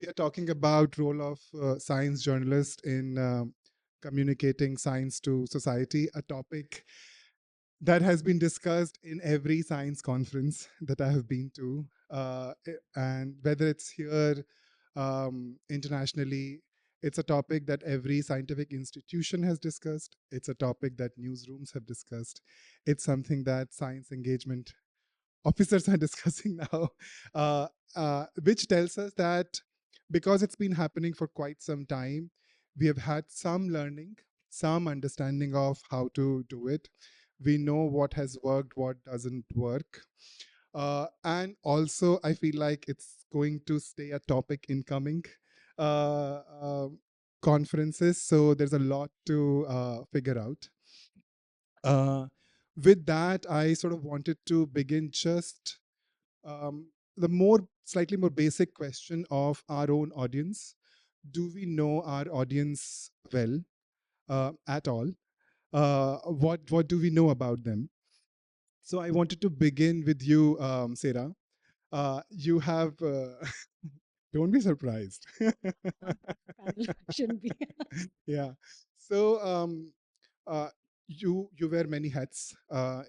We are talking about role of science journalist in communicating science to society, a topic that has been discussed in every science conference that I have been to, and whether it's here internationally, it's a topic that every scientific institution has discussed. It's a topic that newsrooms have discussed. It's something that science engagement officers are discussing now, which tells us that because it's been happening for quite some time, we have had some learning, some understanding of how to do it. We know what has worked, what doesn't work. And also, I feel like it's going to stay a topic in coming uh, uh, conferences. So there's a lot to figure out. Uh, with that, I sort of wanted to begin just um, the slightly more basic question of our own audience. Do we know our audience well at all? What do we know about them? So I wanted to begin with you, Sarah. You have don't be surprised. Panel shouldn't be. Yeah. So uh, you wear many hats.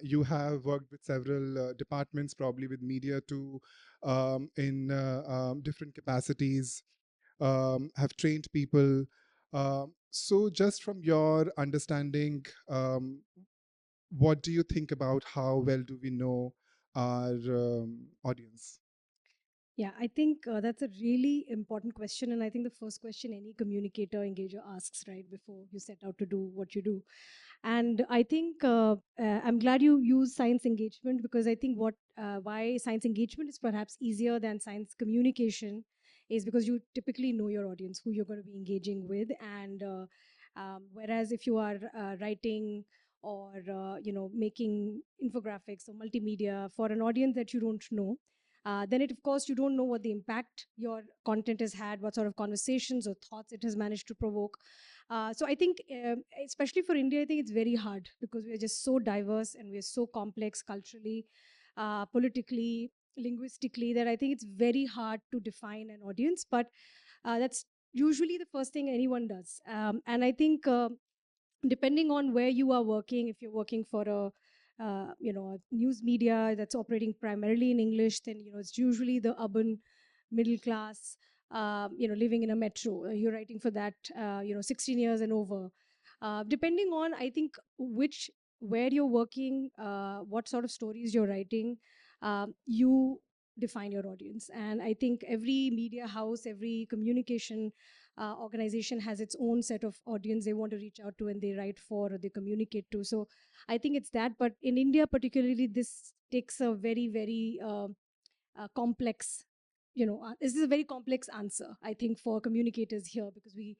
You have worked with several departments, probably with media too, in different capacities. Have trained people. So just from your understanding, what do you think about how well do we know our audience? Yeah, I think that's a really important question. And I think the first question any communicator engager asks, right, before you set out to do what you do. And I think I'm glad you use science engagement, because I think why science engagement is perhaps easier than science communication is because you typically know your audience, who you're going to be engaging with. And whereas if you are writing or making infographics or multimedia for an audience that you don't know, then it, of course, you don't know what the impact your content has had, what sort of conversations or thoughts it has managed to provoke. So I think, especially for India, I think it's very hard because we are just so diverse and we are so complex culturally, politically, linguistically, that I think it's very hard to define an audience. But that's usually the first thing anyone does. And I think depending on where you are working, if you're working for a news media that's operating primarily in English, then it's usually the urban middle class, living in a metro. You're writing for that, 16 years and over. Depending on, I think, where you're working, what sort of stories you're writing, you define your audience. And I think every media house, every communication organization has its own set of audience they want to reach out to and they write for or they communicate to. So I think it's that. But in India, particularly, this takes a very, very complex, this is a very complex answer, I think, for communicators here, because we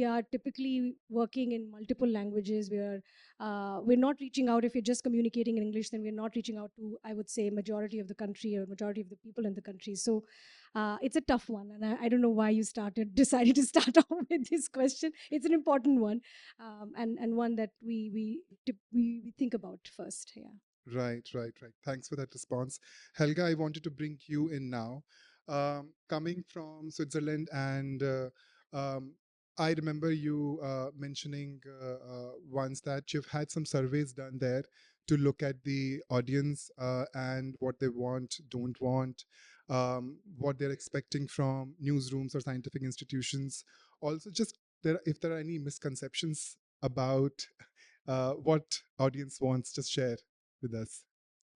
are typically working in multiple languages. We're not reaching out. If you're just communicating in English, then we're not reaching out to, I would say, majority of the country or majority of the people in the country. So it's a tough one, and I don't know why you decided to start off with this question. It's an important one, and one that we think about first. Yeah. Right, right, right. Thanks for that response. Helga, I wanted to bring you in now. Coming from Switzerland, and I remember you mentioning once that you've had some surveys done there to look at the audience and what they want, don't want, what they're expecting from newsrooms or scientific institutions. Also, just if there are any misconceptions about what audience wants, just share with us.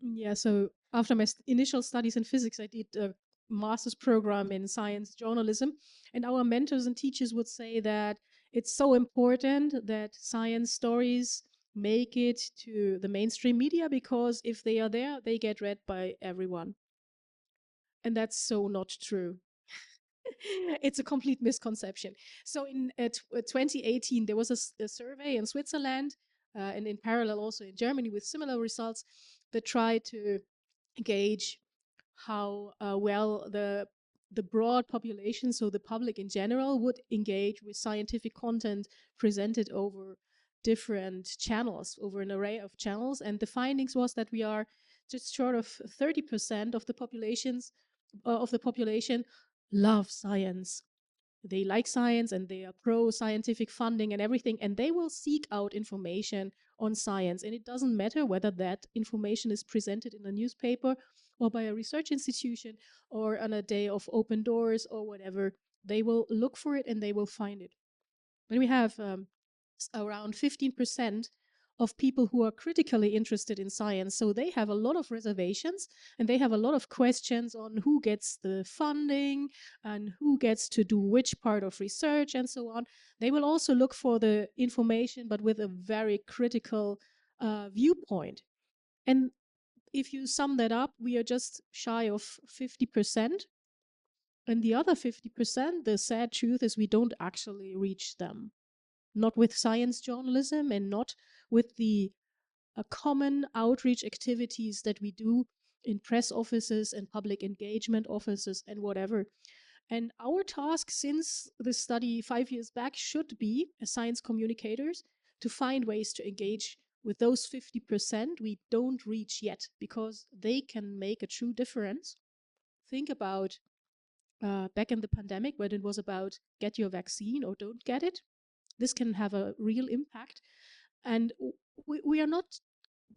Yeah, so after my initial studies in physics, I did a master's program in science journalism. And our mentors and teachers would say that it's so important that science stories make it to the mainstream media, because if they are there, they get read by everyone. And that's so not true. It's a complete misconception. So in 2018, there was a survey in Switzerland, and in parallel also in Germany, with similar results, that tried to gauge how well the broad population, so the public in general, would engage with scientific content presented over different channels, over an array of channels. And the findings was that we are just short of 30% of the population love science. they like science and they are pro scientific funding and everything, and they will seek out information on science. And it doesn't matter whether that information is presented in a newspaper or by a research institution or on a day of open doors or whatever. They will look for it and they will find it. But we have around 15% of people who are critically interested in science. So they have a lot of reservations and they have a lot of questions on who gets the funding and who gets to do which part of research and so on. They will also look for the information, but with a very critical viewpoint. And if you sum that up, we are just shy of 50%. And the other 50%, the sad truth is we don't actually reach them. Not with science journalism and not with the common outreach activities that we do in press offices and public engagement offices and whatever. And our task since this study 5 years back should be, as science communicators, to find ways to engage with those 50% we don't reach yet, because they can make a true difference. Think about back in the pandemic when it was about get your vaccine or don't get it. This can have a real impact. And we are not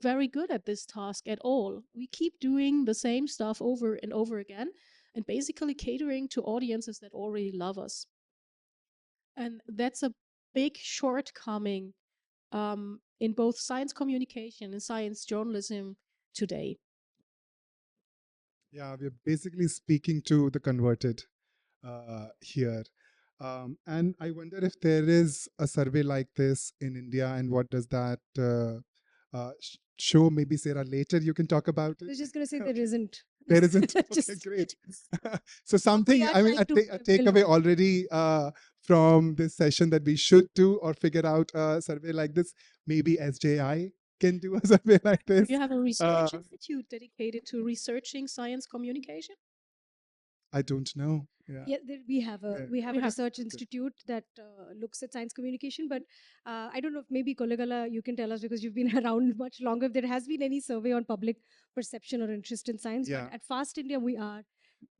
very good at this task at all. We keep doing the same stuff over and over again and basically catering to audiences that already love us. And that's a big shortcoming in both science communication and science journalism today. Yeah, we're basically speaking to the converted here. And I wonder if there is a survey like this in India, and what does that show? Maybe Sarah, later you can talk about I it. was just going to say Okay. there isn't. There isn't. Okay, Just- great. So something, are I mean, trying a to takeaway already from this session that we should do or figure out a survey like this. Maybe SJI can do a survey like this. Do you have a research institute dedicated to researching science communication? I don't know. Yeah. Yeah, we have a Yeah. we have We a have- research institute that looks at science communication, but I don't know if maybe Kolegala you can tell us, because you've been around much longer, if there has been any survey on public perception or interest in science. Yeah. But at Fast India we are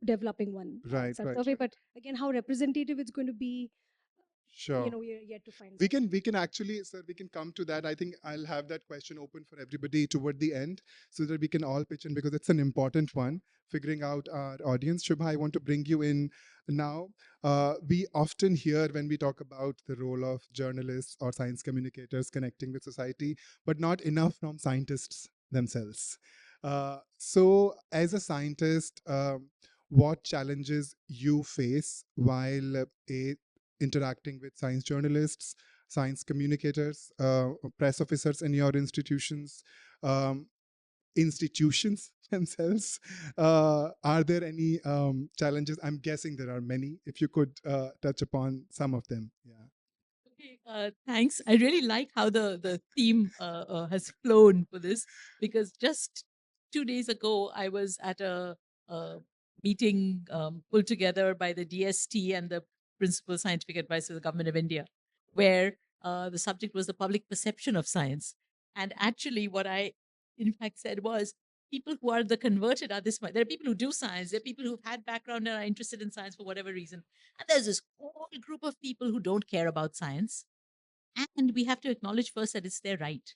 developing one Right, such right. survey. But again, how representative it's going to be, Sure. we are yet to find. We can actually, sir, we can come to that. I think I'll have that question open for everybody toward the end so that we can all pitch in, because it's an important one, figuring out our audience. Shubha, I want to bring you in now. We often hear when we talk about the role of journalists or science communicators connecting with society, but not enough from scientists themselves. So as a scientist, what challenges you face while interacting with science journalists, science communicators, press officers in your institutions, institutions themselves? Are there any challenges? I'm guessing there are many. If you could touch upon some of them. Yeah. Okay, thanks. I really like how the theme has flown for this, because just 2 days ago I was at a meeting pulled together by the DST and the Principal Scientific Advisor of the Government of India, where the subject was the public perception of science. And actually, what I in fact said was, people who are the converted are this much. There are people who do science. There are people who've had background and are interested in science for whatever reason. And there's this whole group of people who don't care about science. And we have to acknowledge first that it's their right.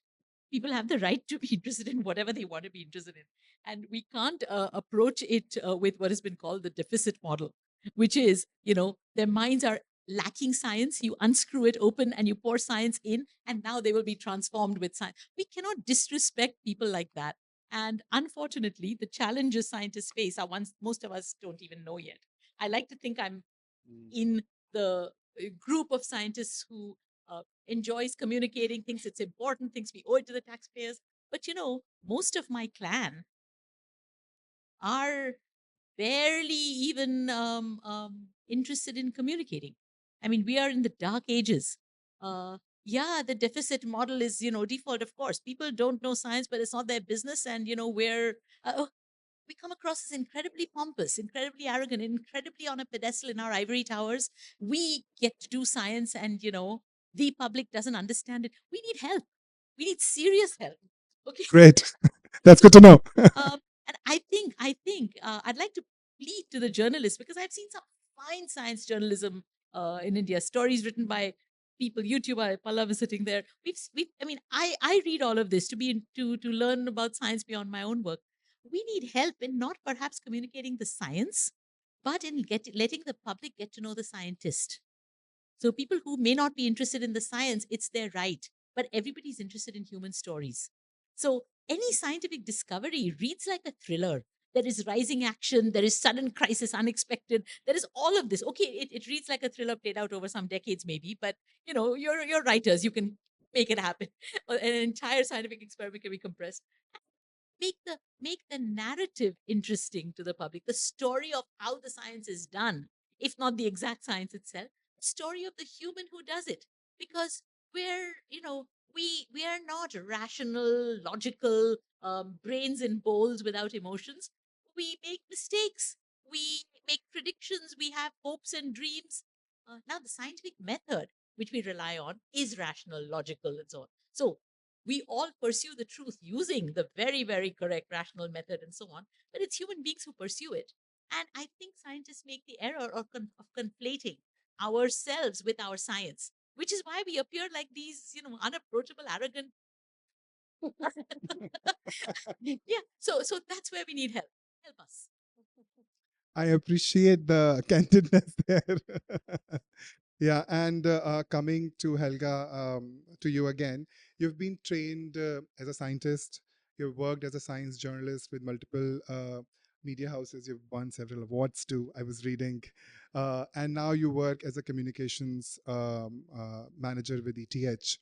People have the right to be interested in whatever they want to be interested in. And we can't approach it with what has been called the deficit model, which is, their minds are lacking science. You unscrew it open and you pour science in, and now they will be transformed with science. We cannot disrespect people like that. And unfortunately, the challenges scientists face are ones most of us don't even know yet. I like to think I'm in the group of scientists who enjoys communicating, thinks it's important, thinks we owe it to the taxpayers. But most of my clan are barely even interested in communicating. I mean, we are in the dark ages. Yeah, the deficit model is, default, of course. People don't know science, but it's not their business. And, we come across as incredibly pompous, incredibly arrogant, incredibly on a pedestal in our ivory towers. We get to do science, and the public doesn't understand it. We need help. We need serious help. Okay. Great. That's good to know. And I think I'd like to plead to the journalists, because I've seen some fine science journalism in India, stories written by people, YouTuber Pallav is sitting there. I mean, I read all of this to learn about science beyond my own work. We need help in not perhaps communicating the science, but in letting the public get to know the scientist. So people who may not be interested in the science, it's their right. But everybody's interested in human stories. So any scientific discovery reads like a thriller. There is rising action, there is sudden crisis, unexpected. There is all of this. Okay, it reads like a thriller played out over some decades, maybe, but you're writers, you can make it happen. An entire scientific experiment can be compressed. Make the narrative interesting to the public, the story of how the science is done, if not the exact science itself, the story of the human who does it. Because we're you know we are not rational, logical, brains in bowls without emotions. We make mistakes, we make predictions, we have hopes and dreams. Now the scientific method which we rely on is rational, logical, and so on. So we all pursue the truth using the very, very correct rational method and so on, but it's human beings who pursue it. And I think scientists make the error of conflating ourselves with our science, which is why we appear like these, unapproachable, arrogant. Yeah. So that's where we need help. Help us. I appreciate the candidness there. Yeah, and coming to Helga, to you again, you've been trained as a scientist. You've worked as a science journalist with multiple media houses. You've won several awards too, I was reading. And now you work as a communications manager with ETH.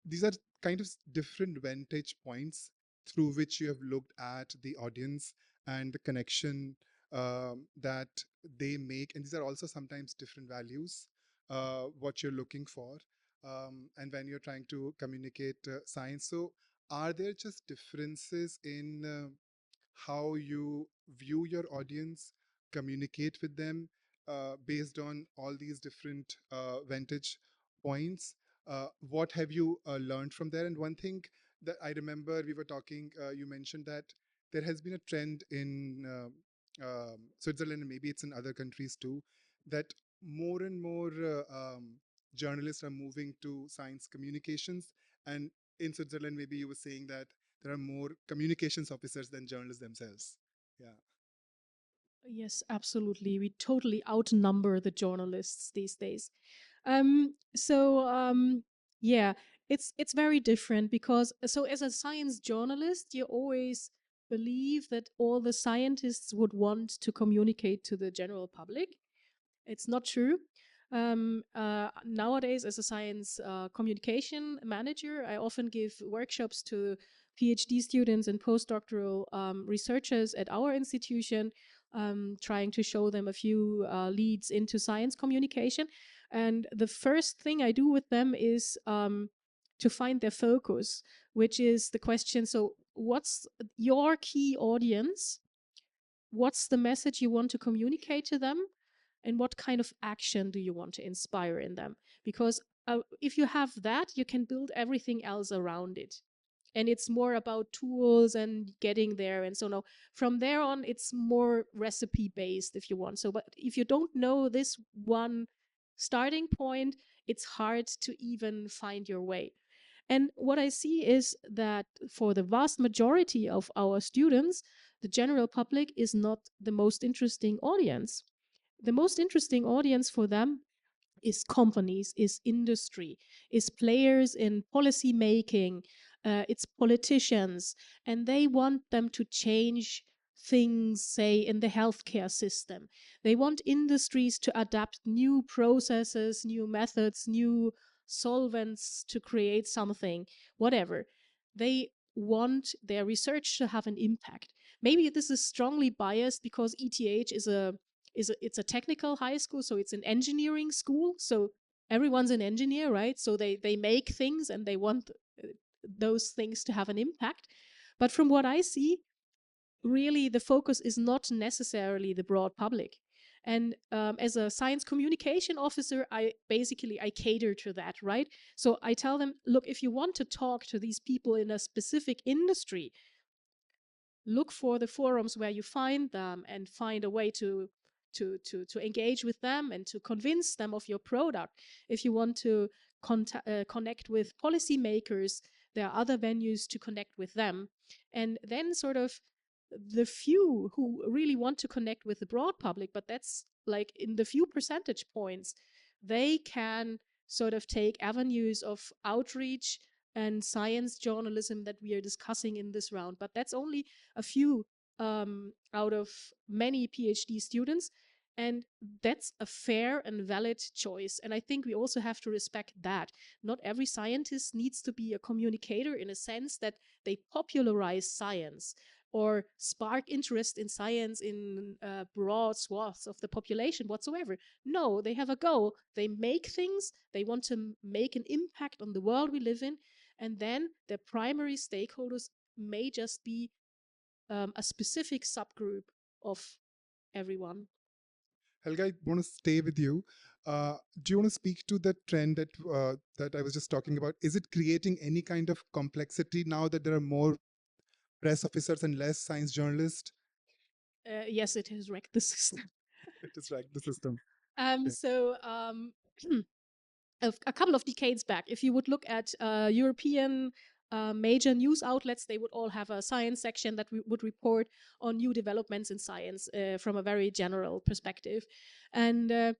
These are kind of different vantage points through which you have looked at the audience and the connection that they make. And these are also sometimes different values, what you're looking for, and when you're trying to communicate science. So, are there just differences in how you view your audience, communicate with them based on all these different vantage points? What have you learned from there? And one thing that I remember we were talking, you mentioned that there has been a trend in Switzerland, and maybe it's in other countries too, that more and more journalists are moving to science communications. And in Switzerland, maybe you were saying that there are more communications officers than journalists themselves. Yeah. Yes, absolutely. We totally outnumber the journalists these days. So yeah, it's very different because so as a science journalist, you always believe that all the scientists would want to communicate to the general public. It's not true. Nowadays, as a science communication manager, I often give workshops to PhD students and postdoctoral researchers at our institution, trying to show them a few leads into science communication. And the first thing I do with them is to find their focus, which is the question, so what's your key audience? What's the message you want to communicate to them? And what kind of action do you want to inspire in them? Because if you have that, you can build everything else around it. And it's more about tools and getting there. And so now from there on, it's more recipe based if you want. So, but if you don't know this one starting point, it's hard to even find your way. And what I see is that for the vast majority of our students, the general public is not the most interesting audience. The most interesting audience for them is companies, is industry, is players in policy making, it's politicians, and they want them to change things, say, in the healthcare system. They want industries to adapt new processes, new methods, new solvents to create something, whatever. They want their research to have an impact. Maybe this is strongly biased because ETH it's a technical high school, so it's an engineering school. So everyone's an engineer, right? So they make things and they want those things to have an impact. But from what I see, really the focus is not necessarily the broad public. And as a science communication officer, I cater to that, right? So I tell them, look, if you want to talk to these people in a specific industry, look for the forums where you find them and find a way to to engage with them and to convince them of your product. If you want to connect with policymakers, there are other venues to connect with them. And then sort of the few who really want to connect with the broad public, but that's like in the few percentage points, they can sort of take avenues of outreach and science journalism that we are discussing in this round. But that's only a few out of many PhD students. And that's a fair and valid choice. And I think we also have to respect that. Not every scientist needs to be a communicator in a sense that they popularize science or spark interest in science in broad swaths of the population whatsoever. No, they have a goal. They make things. They want to make an impact on the world we live in. And then their primary stakeholders may just be a specific subgroup of everyone. Helga, I want to stay with you. Do you want to speak to the trend that I was just talking about? Is it creating any kind of complexity now that there are more press officers and less science journalists? Yes, it has wrecked the system. It has wrecked the system. So a couple of decades back, if you would look at European major news outlets, they would all have a science section that would report on new developments in science from a very general perspective. And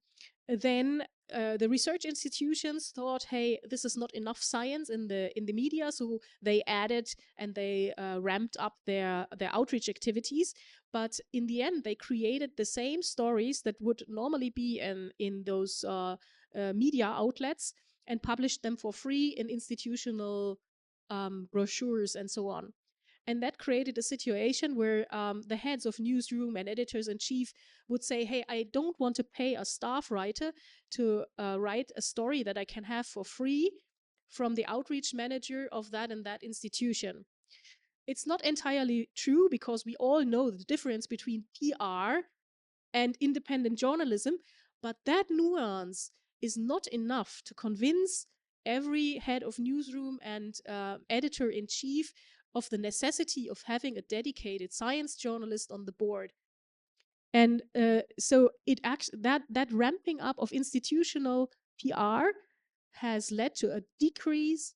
then the research institutions thought, hey, this is not enough science in the media, so they added and they ramped up their outreach activities. But in the end, they created the same stories that would normally be in those media outlets and published them for free in institutional brochures and so on. And that created a situation where the heads of newsroom and editors-in-chief would say, hey, I don't want to pay a staff writer to write a story that I can have for free from the outreach manager of that and that institution. It's not entirely true, because we all know the difference between PR and independent journalism, but that nuance is not enough to convince every head of newsroom and editor-in-chief of the necessity of having a dedicated science journalist on the board. And so that ramping up of institutional PR has led to a decrease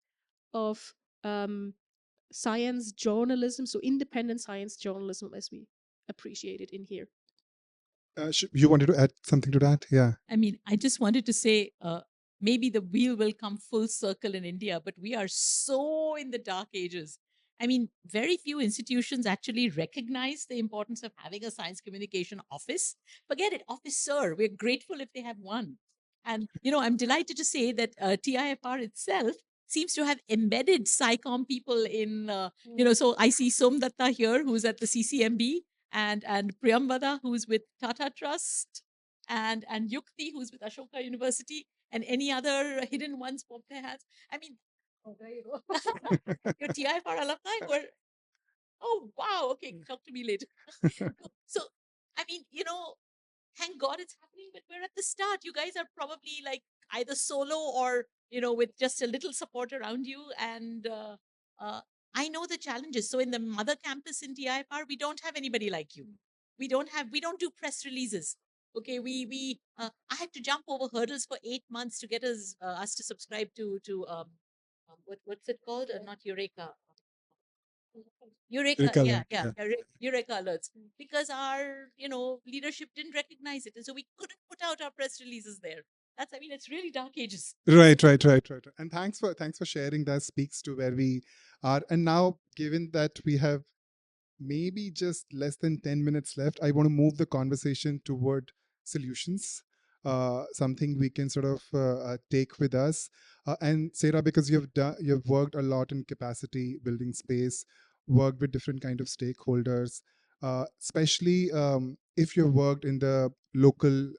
of science journalism, so independent science journalism as we appreciate it in here. You wanted to add something to that? Yeah. I mean, I just wanted to say maybe the wheel will come full circle in India, but we are so in the dark ages. I mean, very few institutions actually recognize the importance of having a science communication office. Forget it, officer. We're grateful if they have one. And, I'm delighted to say that TIFR itself seems to have embedded SciComm people in, so I see Somdatta here, who's at the CCMB, and Priyambada, who's with Tata Trust, and Yukti, who's with Ashoka University, and any other hidden ones pop their hands. I mean, there you go. Your TIFR alumni were, oh, wow, okay, talk to me later. So, I mean, thank God it's happening, but we're at the start. You guys are probably like either solo or, with just a little support around you. And I know the challenges. So in the mother campus in TIFR, we don't have anybody like you. We don't do press releases. Okay, I had to jump over hurdles for 8 months to get us to subscribe to what's it called? Not Eureka. Eureka, Eureka alerts, because our leadership didn't recognize it, and so we couldn't put out our press releases there. It's really dark ages. Right. And thanks for sharing. That speaks to where we are. And now, given that we have maybe just less than 10 minutes left, I want to move the conversation toward solutions, something we can sort of take with us. And Sarah, because you've worked a lot in capacity building space, worked with different kind of stakeholders, especially if you've worked in the local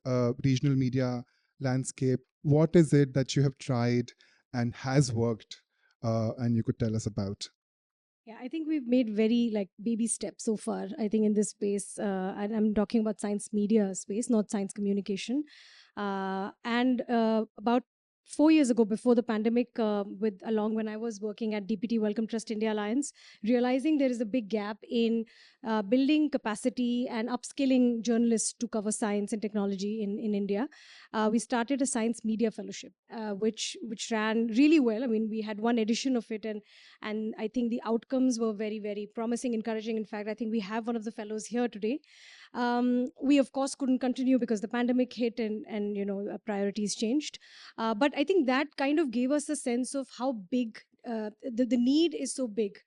regional media landscape, what is it that you have tried and has worked and you could tell us about? Yeah, I think we've made very baby steps so far, I think, in this space. And I'm talking about science media space, not science communication. And about 4 years ago, before the pandemic, along when I was working at DPT Wellcome Trust India Alliance, realizing there is a big gap in building capacity and upskilling journalists to cover science and technology in India. We started a science media fellowship, which ran really well. I mean, we had one edition of it, and I think the outcomes were very, very promising, encouraging. In fact, I think we have one of the fellows here today. We of course couldn't continue because the pandemic hit, and priorities changed. But I think that kind of gave us a sense of how big the need is, so big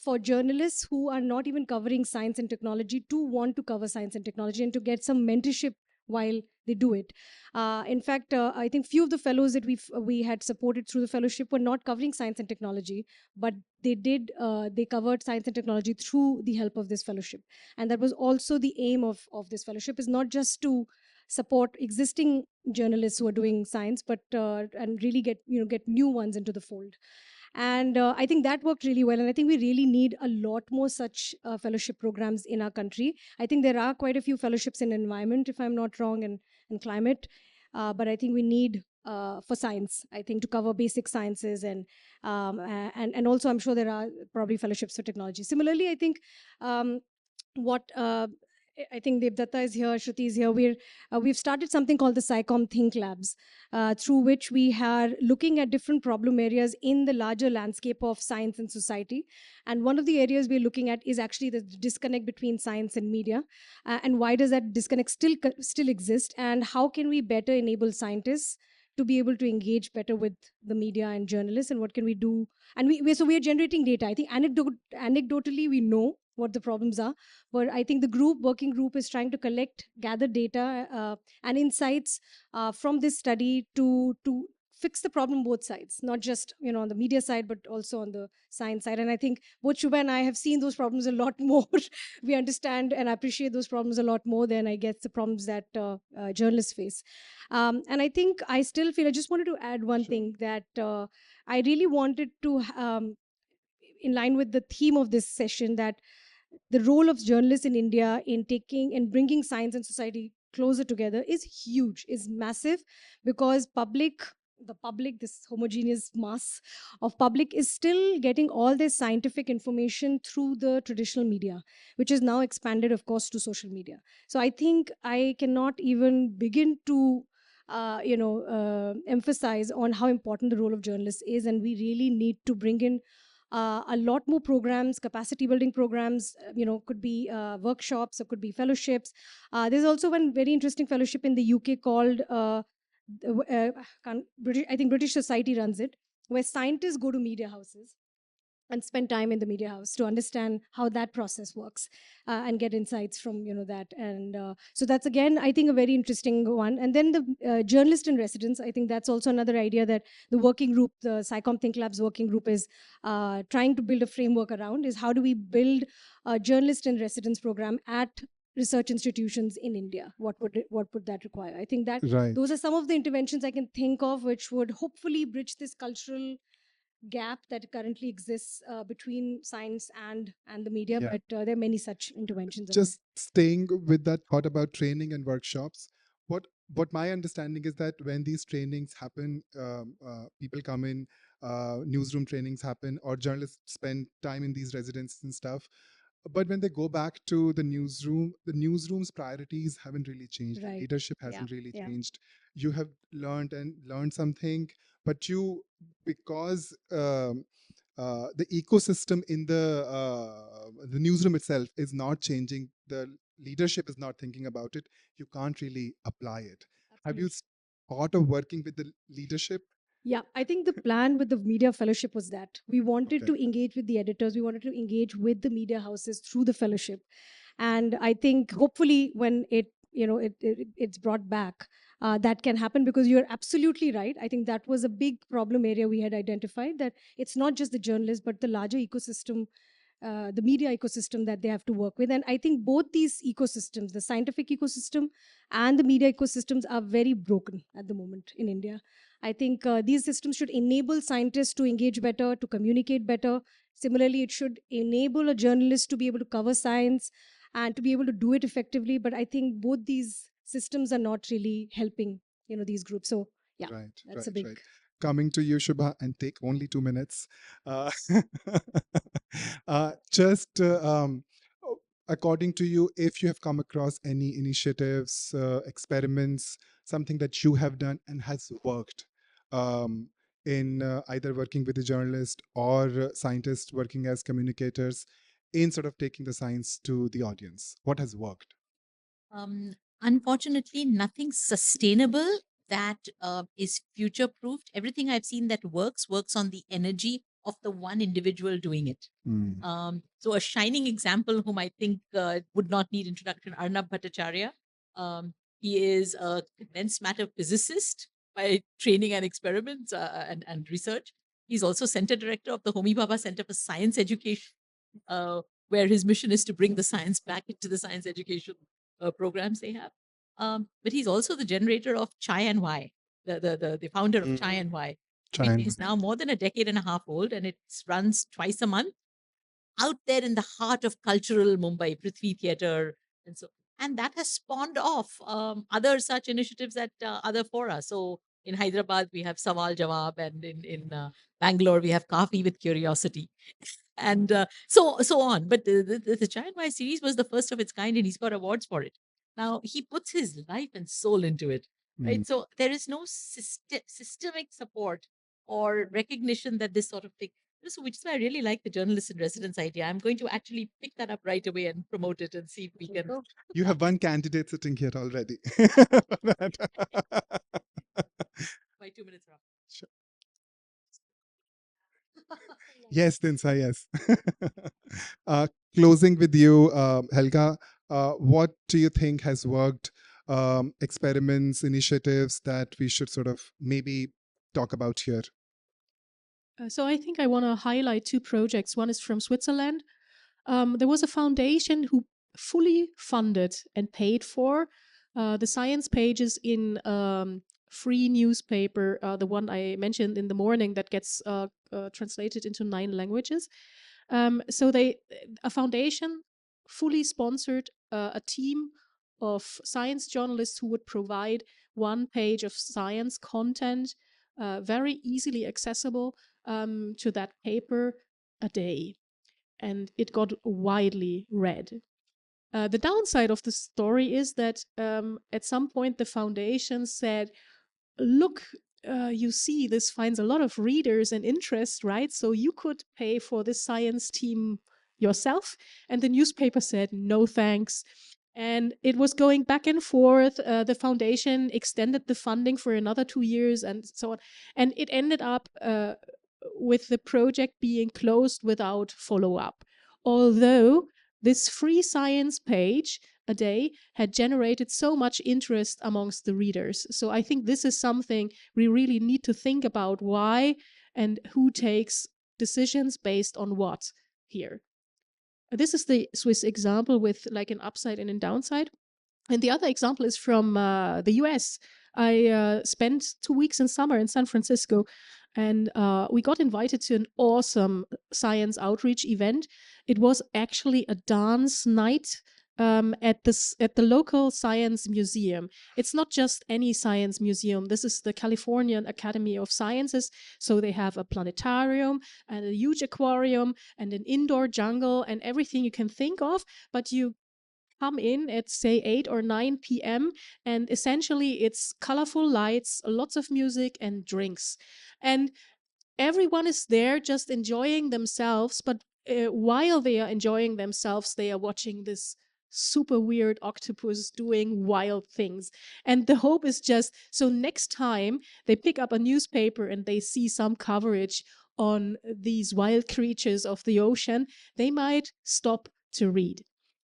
for journalists who are not even covering science and technology to want to cover science and technology and to get some mentorship while they do it. In fact, I think few of the fellows that we had supported through the fellowship were not covering science and technology, but they covered science and technology through the help of this fellowship. And that was also the aim of this fellowship, is not just to support existing journalists who are doing science, but and really get new ones into the fold. And I think that worked really well, and I think we really need a lot more such fellowship programs in our country. I think there are quite a few fellowships in environment, if I'm not wrong, and climate, but I think we need for science, I think, to cover basic sciences, and also I'm sure there are probably fellowships for technology. Similarly, I think what I think Devdatta is here, Shruti is here. We've started something called the SciComm Think Labs, through which we are looking at different problem areas in the larger landscape of science and society. And one of the areas we're looking at is actually the disconnect between science and media, and why does that disconnect still exist, and how can we better enable scientists to be able to engage better with the media and journalists, and what can we do? And we are generating data. I think anecdotally we know what the problems are, but I think the working group is trying to gather data and insights from this study to fix the problem both sides, not just on the media side, but also on the science side. And I think both Shubha and I have seen those problems a lot more. We understand and appreciate those problems a lot more than, I guess, the problems that journalists face. And I think I still feel, I just wanted to add one thing, that I really wanted to, in line with the theme of this session, that the role of journalists in India in taking and bringing science and society closer together is huge, is massive, because the public, this homogeneous mass of public, is still getting all this scientific information through the traditional media, which is now expanded, of course, to social media. So I think I cannot even begin to emphasize on how important the role of journalists is, and we really need to bring in a lot more programs, capacity building programs, could be workshops, or could be fellowships. There's also one very interesting fellowship in the UK called, I think British Society runs it, where scientists go to media houses and spend time in the media house to understand how that process works, and get insights from that. And so that's, again, I think, a very interesting one. And then the journalist in residence, I think that's also another idea that the working group, the SciComm Think Labs working group, is trying to build a framework around, is how do we build a journalist in residence program at research institutions in India? What would that require? I think that Right. those are some of the interventions I can think of, which would hopefully bridge this cultural gap that currently exists between science and the media. Yeah. But there are many such interventions. Just staying with that thought about training and workshops, what my understanding is that when these trainings happen, people come in, newsroom trainings happen, or journalists spend time in these residences and stuff. But when they go back to the newsroom's priorities haven't really changed. Right. Leadership Yeah. hasn't really Yeah. changed. You have learned something, but because the ecosystem in the newsroom itself is not changing, the leadership is not thinking about it, you can't really apply it. Have you thought of working with the leadership? Yeah, I think the plan with the media fellowship was that we wanted Okay. to engage with the editors, we wanted to engage with the media houses through the fellowship. And I think hopefully when it's brought back, that can happen, because you're absolutely right. I think that was a big problem area we had identified, that it's not just the journalists, but the larger ecosystem, the media ecosystem, that they have to work with. And I think both these ecosystems, the scientific ecosystem and the media ecosystems, are very broken at the moment in India. I think these systems should enable scientists to engage better, to communicate better. Similarly, it should enable a journalist to be able to cover science and to be able to do it effectively. But I think both these systems are not really helping these groups. So Yeah, Right, that's right, a big. right. Coming to you, Shubha, and take only 2 minutes. Uh, just according to you, if you have come across any initiatives, experiments, something that you have done and has worked um, in either working with a journalist or scientists working as communicators in sort of taking the science to the audience, what has worked? Um, Unfortunately, nothing sustainable that is future proofed. Everything I've seen that works on the energy of the one individual doing it. Mm. So a shining example, whom I think would not need introduction, Arnab Bhattacharya. He is a condensed matter physicist by training and experiments and research. He's also center director of the Homi Bhabha Center for Science Education, where his mission is to bring the science back into the science education programs they have. But he's also the generator of Chai and Why, the founder of Chai and Why. It China. is now more than a decade and a half old, and it runs twice a month out there in the heart of cultural Mumbai, Prithvi Theatre, and so. And that has spawned off other such initiatives at other fora. So in Hyderabad, we have Sawal Jawab, and in Bangalore, we have Kafi with Curiosity, and so on. But the Giant Wise series was the first of its kind, and he's got awards for it. Now he puts his life and soul into it, right? Mm. So there is no systemic support or recognition that this sort of thing. So which is why I really like the journalist in residence idea. I'm going to actually pick that up right away and promote it and see if we can. You have one candidate sitting here already. My 2 minutes are up. Sure. Yes, Dinsa, yes. uh, Closing with you, Helga, what do you think has worked? Experiments, initiatives that we should sort of maybe talk about here? So I think I want to highlight two projects. One is from Switzerland. There was a foundation who fully funded and paid for the science pages in free newspaper, the one I mentioned in the morning that gets translated into 9 languages. So a foundation fully sponsored a team of science journalists who would provide one page of science content, very easily accessible to that paper a day. And it got widely read. The downside of the story is that at some point the foundation said, look, you see, this finds a lot of readers and interest, right? So you could pay for this science team yourself. And the newspaper said, no thanks. And it was going back and forth. The foundation extended the funding for another 2 years and so on. And it ended up with the project being closed without follow up. Although this free science page a day had generated so much interest amongst the readers. So I think this is something we really need to think about, why and who takes decisions based on what here. This is the Swiss example with like an upside and a downside. And the other example is from the US. I spent 2 weeks in summer in San Francisco, and we got invited to an awesome science outreach event. It was actually a dance night at the local science museum. It's not just any science museum. This is the Californian Academy of Sciences. So they have a planetarium and a huge aquarium and an indoor jungle and everything you can think of. But you come in at say 8 or 9 p.m. and essentially it's colorful lights, lots of music and drinks. And everyone is there just enjoying themselves, but while they are enjoying themselves, they are watching this super weird octopus doing wild things. And the hope is just so next time they pick up a newspaper and they see some coverage on these wild creatures of the ocean, they might stop to read.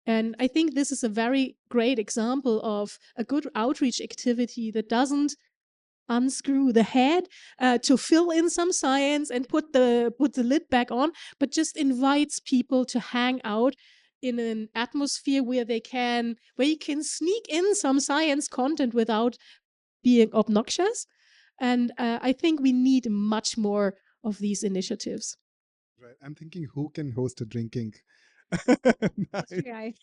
And I think this is a very great example of a good outreach activity that doesn't unscrew the head to fill in some science and put the lid back on, but just invites people to hang out in an atmosphere where you can sneak in some science content without being obnoxious. And I think we need much more of these initiatives. Right. I'm thinking who can host a drinking Nice. SJAI.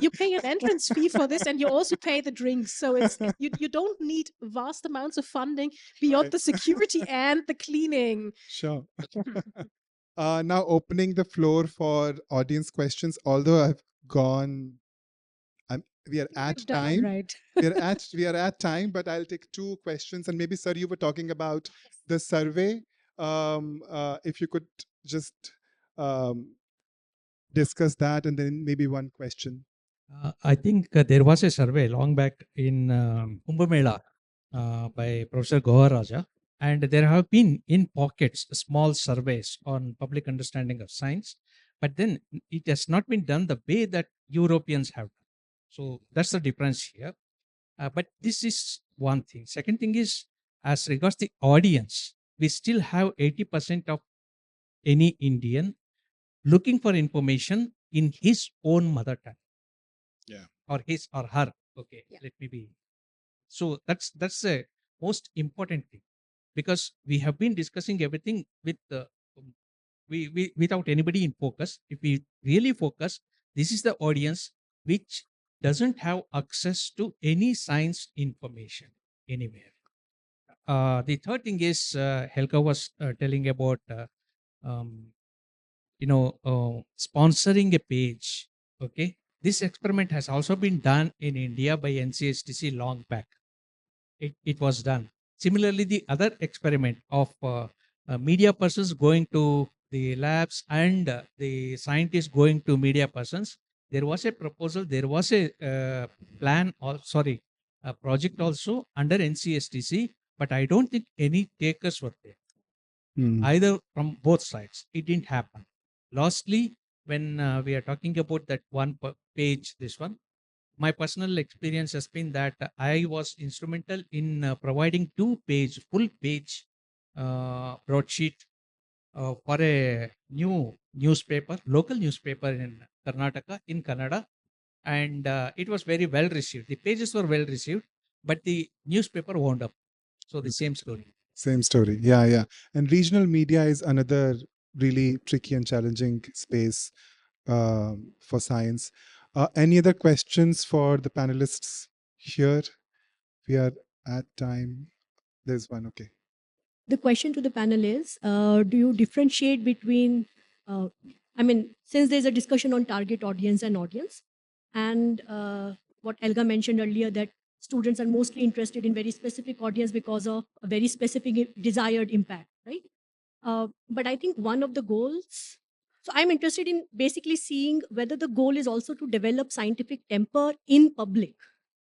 You pay an entrance fee for this, and you also pay the drinks. So you don't need vast amounts of funding beyond Right. the security and the cleaning. Sure. Now opening the floor for audience questions. Although I've gone, we are at We've done all time. right. We are at time, but I'll take two questions. And maybe, sir, you were talking about the survey. If you could just um, discuss that, and then maybe one question. I think there was a survey long back in Kumbh Mela by Professor Gohar Raja, and there have been in pockets small surveys on public understanding of science, but then it has not been done the way that Europeans have done. So that's the difference here. But this is one thing. Second thing is, as regards the audience, we still have 80% of any Indian looking for information in his own mother tongue. Yeah. Or his or her. Okay, Yeah. let me be. So that's the most important thing, because we have been discussing everything with we without anybody in focus. If we really focus, this is the audience which doesn't have access to any science information anywhere. The third thing is Helga was telling about um, sponsoring a page. Okay, this experiment has also been done in India by NCSTC long back. It was done. Similarly, the other experiment of media persons going to the labs and the scientists going to media persons, there was a proposal, there was a plan, or sorry, a project also under NCSTC, but I don't think any takers were there, either from both sides. It didn't happen. Lastly, when we are talking about that one page, this one, my personal experience has been that I was instrumental in providing full page broadsheet for a new newspaper, local newspaper in Karnataka, in Kannada, and it was very well received. The pages were well received, but the newspaper wound up. So the same story. Same story. Yeah, yeah. And regional media is another really tricky and challenging space for science. Any other questions for the panelists here? We are at time. There's one. Okay. The question to the panel is, do you differentiate between, since there's a discussion on target audience and what Elga mentioned earlier, that students are mostly interested in very specific audience because of a very specific desired impact, right? But I think one of the goals, so I'm interested in basically seeing whether the goal is also to develop scientific temper in public,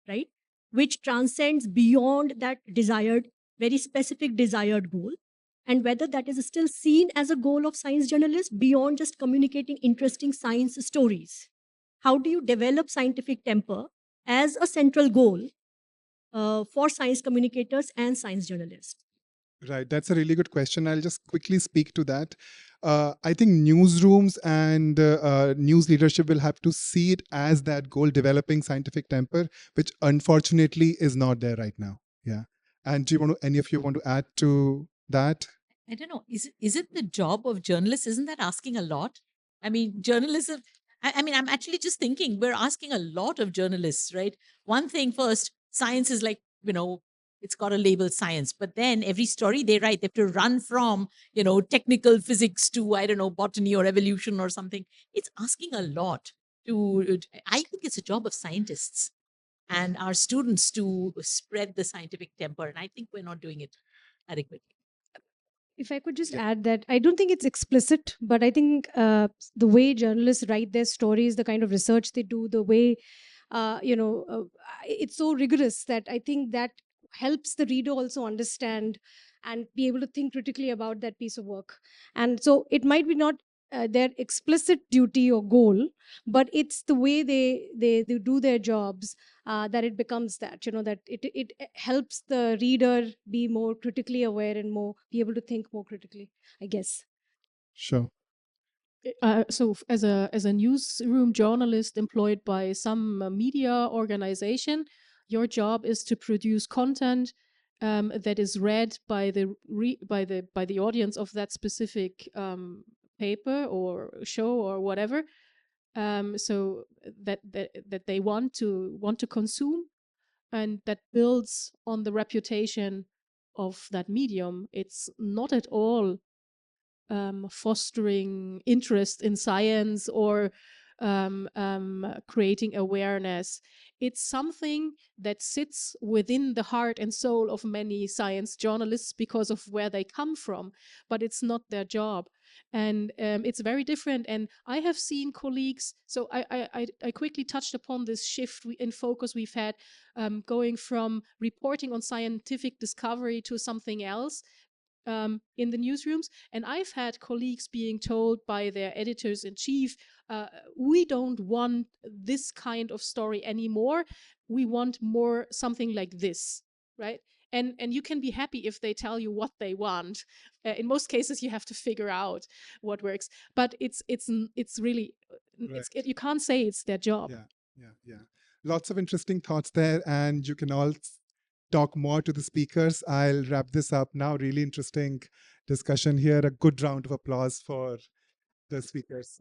right? Which transcends beyond that desired, very specific desired goal, and whether that is still seen as a goal of science journalists beyond just communicating interesting science stories. How do you develop scientific temper as a central goal for science communicators and science journalists? Right, that's a really good question. I'll just quickly speak to that. I think newsrooms and news leadership will have to see it as that goal, developing scientific temper, which unfortunately is not there right now. Yeah. And do you want to, any of you want to add to that? I don't know. Is it the job of journalists? Isn't that asking a lot? I mean, journalism. I mean, I'm actually just thinking we're asking a lot of journalists, right? One thing first, science is like, it's got a label science, but then every story they write, they have to run from, technical physics to, I don't know, botany or evolution or something. It's asking a lot I think it's a job of scientists and our students to spread the scientific temper. And I think we're not doing it adequately. If I could just Yeah. add that I don't think it's explicit, but I think the way journalists write their stories, the kind of research they do, the way, it's so rigorous that I think that helps the reader also understand and be able to think critically about that piece of work. And so it might be not their explicit duty or goal, but it's the way they do their jobs that it becomes that, that it helps the reader be more critically aware and more be able to think more critically, I guess. Sure. So as a newsroom journalist employed by some media organization, your job is to produce content that is read by the audience of that specific paper or show or whatever. so that they want to consume, and that builds on the reputation of that medium. It's not at all fostering interest in science or creating awareness. It's something that sits within the heart and soul of many science journalists because of where they come from, but it's not their job. And it's very different. And I have seen colleagues, so I quickly touched upon this shift in focus we've had, going from reporting on scientific discovery to something else in the newsrooms. And I've had colleagues being told by their editors in chief, we don't want this kind of story anymore. We want more something like this, right? And you can be happy if they tell you what they want. In most cases, you have to figure out what works. But it's really, you can't say it's their job. Yeah. Lots of interesting thoughts there, and you can all talk more to the speakers. I'll wrap this up now. Really interesting discussion here. A good round of applause for the speakers.